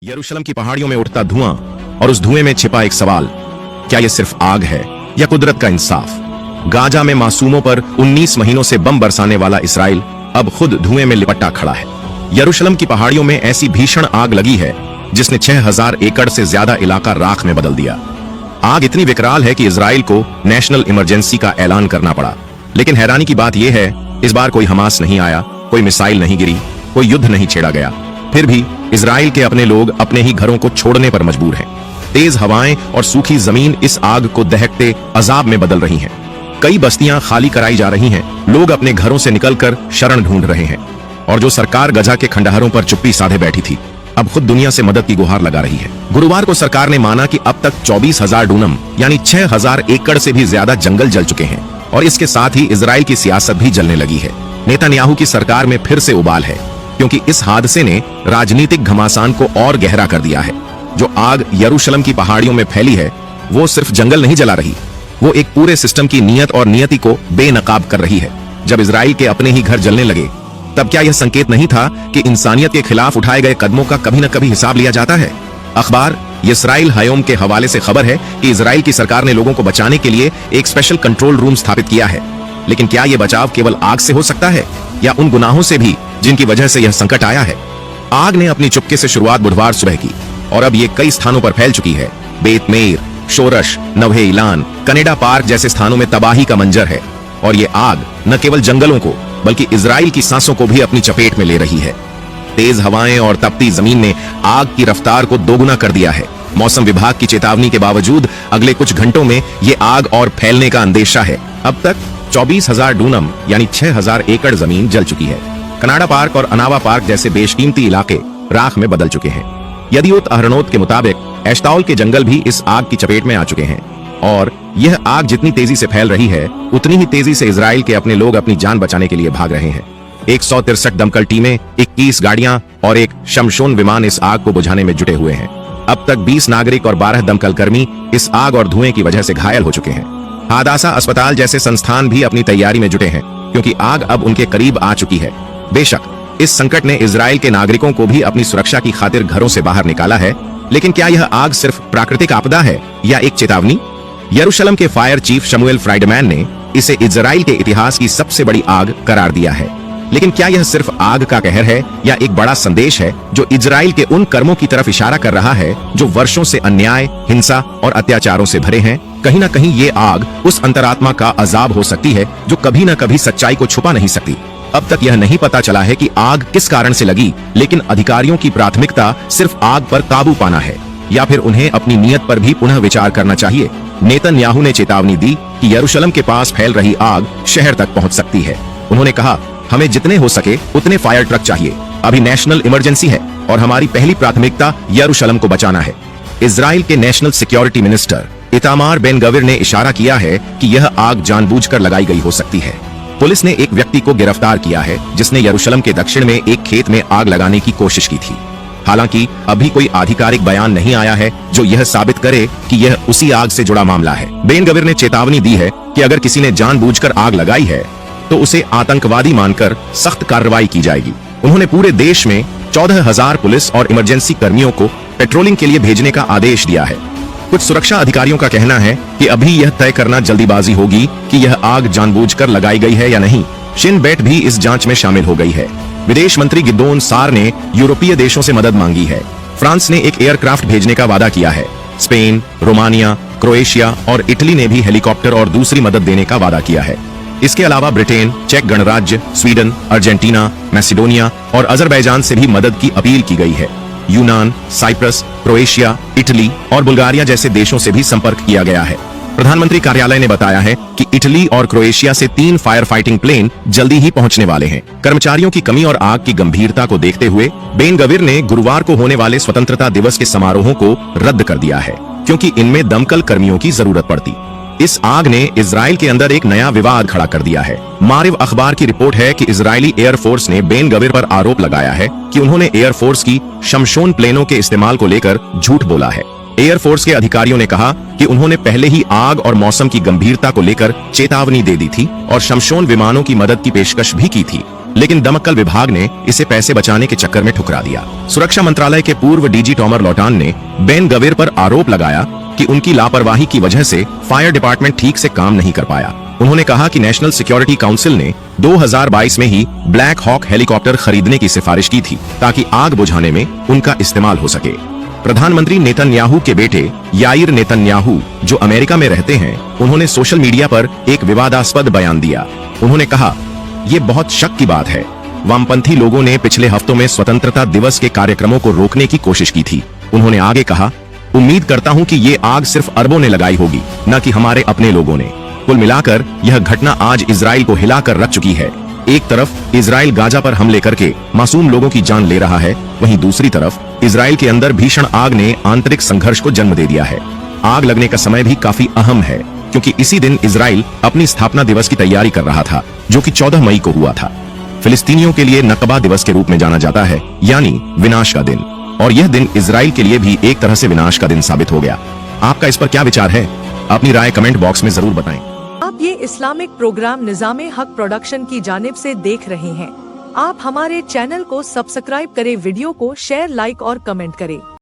यरूशलेम की पहाड़ियों में उठता धुआं और उस धुएं में छिपा एक सवाल, क्या यह सिर्फ आग है या कुदरत का इंसाफ? गाजा में मासूमों पर 19 महीनों से बम बरसाने वाला इसराइल अब खुद धुएं में लिपटा खड़ा है। यरूशलेम की पहाड़ियों में ऐसी भीषण आग लगी है जिसने 6000 एकड़ से ज्यादा इलाका राख में बदल दिया। आग इतनी विकराल है कि इजराइल को नेशनल इमरजेंसी का ऐलान करना पड़ा। लेकिन हैरानी की बात यह है, इस बार कोई हमास नहीं आया, कोई मिसाइल नहीं गिरी, कोई युद्ध नहीं छेड़ा गया। फिर भी इजराइल के अपने लोग अपने ही घरों को छोड़ने पर मजबूर हैं। तेज हवाएं और सूखी जमीन इस आग को दहकते अजाब में बदल रही हैं। कई बस्तियां खाली कराई जा रही हैं, लोग अपने घरों से निकलकर शरण ढूंढ रहे हैं। और जो सरकार गजा के खंडहरों पर चुप्पी साधे बैठी थी, अब खुद दुनिया से मदद की गुहार लगा रही है। गुरुवार को सरकार ने माना कि अब तक 24,000 डूनम यानी 6,000 एकड़ से भी ज्यादा जंगल जल चुके हैं और इसके साथ ही इजराइल की सियासत भी जलने लगी है। नेतन्याहू की सरकार में फिर से उबाल है, क्योंकि इस हादसे ने राजनीतिक घमासान को और गहरा कर दिया है। जो आग यरूशलेम की पहाड़ियों में फैली है, वो सिर्फ जंगल नहीं जला रही, वो एक पूरे सिस्टम की नियत और नियति को बेनकाब कर रही है। जब इजराइल के अपने ही घर जलने लगे, तब क्या यह संकेत नहीं था कि इंसानियत के खिलाफ उठाए गए कदमों का कभी न कभी हिसाब लिया जाता है? अखबार इसराइल हयोम के हवाले से खबर है कि इजराइल की सरकार ने लोगों को बचाने के लिए एक स्पेशल कंट्रोल रूम स्थापित किया है। लेकिन क्या यह बचाव केवल आग से हो सकता है या उन गुनाहों से भी जिनकी वजह से यह संकट आया है? आग ने अपनी चुपके से शुरुआत बुधवार सुबह की और अब ये कई स्थानों पर फैल चुकी है। बेत मेर, शोरश, नवे इलान, कनेडा पार्क जैसे स्थानों में तबाही का मंजर है। और ये आग न केवल जंगलों को बल्कि इजराइल की सांसों को भी अपनी चपेट में ले रही है। तेज हवाएं और तपती जमीन ने आग की रफ्तार को दोगुना कर दिया है। मौसम विभाग की चेतावनी के बावजूद अगले कुछ घंटों में ये आग और फैलने का अंदेशा है। अब तक 24,000 डूनम यानी 6,000 एकड़ जमीन जल चुकी है। कनाडा पार्क और अनावा पार्क जैसे बेशकीमती इलाके राख में बदल चुके हैं। यदियोत अहरनोत के मुताबिक एश्ताओल के जंगल भी इस आग की चपेट में आ चुके हैं। और यह आग जितनी तेजी से फैल रही है, उतनी ही तेजी से इजराइल के अपने लोग अपनी जान बचाने के लिए भाग रहे हैं। 163 दमकल टीमें, 21 गाड़ियां और एक शमशोन विमान इस आग को बुझाने में जुटे हुए हैं। अब तक 20 नागरिक और 12 दमकल कर्मी इस आग और धुएं की वजह से घायल हो चुके हैं। हादासा अस्पताल जैसे संस्थान भी अपनी तैयारी में जुटे हैं, क्योंकि आग अब उनके करीब आ चुकी है। बेशक इस संकट ने इजराइल के नागरिकों को भी अपनी सुरक्षा की खातिर घरों से बाहर निकाला है, लेकिन क्या यह आग सिर्फ प्राकृतिक आपदा है या एक चेतावनी? यरूशलेम के फायर चीफ शमूएल फ्राइडमैन ने इसे इजराइल के इतिहास की सबसे बड़ी आग करार दिया है। लेकिन क्या यह सिर्फ आग का कहर है या एक बड़ा संदेश है जो इजराइल के उन कर्मों की तरफ इशारा कर रहा है जो वर्षों से अन्याय, हिंसा और अत्याचारों से भरे हैं? कहीं ना कहीं ये आग उस अंतरात्मा का अजाब हो सकती है जो कभी न कभी सच्चाई को छुपा नहीं सकती। अब तक यह नहीं पता चला है कि आग किस कारण से लगी, लेकिन अधिकारियों की प्राथमिकता सिर्फ आग पर काबू पाना है, या फिर उन्हें अपनी नीयत पर भी पुनः विचार करना चाहिए। नेतन्याहू ने चेतावनी दी कि यरूशलेम के पास फैल रही आग शहर तक पहुंच सकती है। उन्होंने कहा, हमें जितने हो सके उतने फायर ट्रक चाहिए। अभी नेशनल इमरजेंसी है और हमारी पहली प्राथमिकता यरूशलेम को बचाना है। इजराइल के national security minister Itamar Ben Gvir ने इशारा किया है कि यह आग जानबूझकर लगाई गई हो सकती है। पुलिस ने एक व्यक्ति को गिरफ्तार किया है जिसने यरूशलेम के दक्षिण में एक खेत में आग लगाने की कोशिश की थी। हालांकि अभी कोई आधिकारिक बयान नहीं आया है जो यह साबित करे कि यह उसी आग से जुड़ा मामला है। बेन गविर ने चेतावनी दी है कि अगर किसी ने जानबूझकर आग लगाई है तो उसे आतंकवादी मानकर सख्त कार्रवाई की जाएगी। उन्होंने पूरे देश में 14,000 पुलिस और इमरजेंसी कर्मियों को पेट्रोलिंग के लिए भेजने का आदेश दिया है। कुछ सुरक्षा अधिकारियों का कहना है कि अभी यह तय करना जल्दीबाजी होगी कि यह आग जानबूझकर लगाई गई है या नहीं। शिन बेट भी इस जांच में शामिल हो गई है। विदेश मंत्री गिदोन सार ने यूरोपीय देशों से मदद मांगी है। फ्रांस ने एक एयरक्राफ्ट भेजने का वादा किया है। स्पेन, रोमानिया, क्रोएशिया और इटली ने भी हेलीकॉप्टर और दूसरी मदद देने का वादा किया है। इसके अलावा ब्रिटेन, चेक गणराज्य, स्वीडन, अर्जेंटीना, मैसिडोनिया और अजरबैजान से भी मदद की अपील की गई है। यूनान, साइप्रस, क्रोएशिया, इटली और बुल्गारिया जैसे देशों से भी संपर्क किया गया है। प्रधानमंत्री कार्यालय ने बताया है कि इटली और क्रोएशिया से 3 फायर फाइटिंग प्लेन जल्दी ही पहुंचने वाले हैं। कर्मचारियों की कमी और आग की गंभीरता को देखते हुए बेन गविर ने गुरुवार को होने वाले स्वतंत्रता दिवस के समारोहों को रद्द कर दिया है, क्योंकि इनमें दमकल कर्मियों की जरूरत पड़ती। इस आग ने इजराइल के अंदर एक नया विवाद खड़ा कर दिया है। मारिव अखबार की रिपोर्ट है कि इजरायली एयरफोर्स ने बेन गविर पर आरोप लगाया है कि उन्होंने एयरफोर्स की शमशोन प्लेनों के इस्तेमाल को लेकर झूठ बोला है। एयरफोर्स के अधिकारियों ने कहा कि उन्होंने पहले ही आग और मौसम की गंभीरता को लेकर चेतावनी दे दी थी और शमशोन विमानों की मदद की पेशकश भी की थी। लेकिन दमकल विभाग ने इसे पैसे बचाने के चक्कर में ठुकरा दिया। सुरक्षा मंत्रालय के पूर्व डीजी टॉमर लॉटान ने बेन गवेर पर आरोप लगाया कि उनकी लापरवाही की वजह से फायर डिपार्टमेंट ठीक से काम नहीं कर पाया। उन्होंने कहा कि नेशनल सिक्योरिटी काउंसिल ने 2022 में ही ब्लैक हॉक हेलीकॉप्टर खरीदने की सिफारिश की थी ताकि आग बुझाने में उनका इस्तेमाल हो सके। प्रधानमंत्री नेतन्याहू के बेटे याइर नेतन्याहू, जो अमेरिका में रहते हैं, उन्होंने सोशल मीडिया पर एक विवादास्पद बयान दिया। उन्होंने कहा, ये बहुत शक की बात है। वामपंथी लोगों ने पिछले हफ्तों में स्वतंत्रता दिवस के कार्यक्रमों को रोकने की कोशिश की थी। उन्होंने आगे कहा, उम्मीद करता हूं कि ये आग सिर्फ अरबों ने लगाई होगी, न कि हमारे अपने लोगों ने। कुल मिलाकर यह घटना आज इजराइल को हिलाकर रख चुकी है। एक तरफ इजराइल गाजा पर हमले करके मासूम लोगों की जान ले रहा है, वहीं दूसरी तरफ इजराइल के अंदर भीषण आग ने आंतरिक संघर्ष को जन्म दे दिया है। आग लगने का समय भी काफी अहम है, क्योंकि इसी दिन इजराइल अपनी स्थापना दिवस की तैयारी कर रहा था, जो कि 14 मई को हुआ था। फिलिस्तीनियों के लिए नकबा दिवस के रूप में जाना जाता है, यानी विनाश का दिन, और यह दिन इजराइल के लिए भी एक तरह से विनाश का दिन साबित हो गया। आपका इस पर क्या विचार है? अपनी राय कमेंट बॉक्स में जरूर बताएं। आप ये इस्लामिक प्रोग्राम निज़ामे हक प्रोडक्शन की जानिब से देख रहे हैं। आप हमारे चैनल को सब्सक्राइब करें, वीडियो को शेयर, लाइक और कमेंट करें।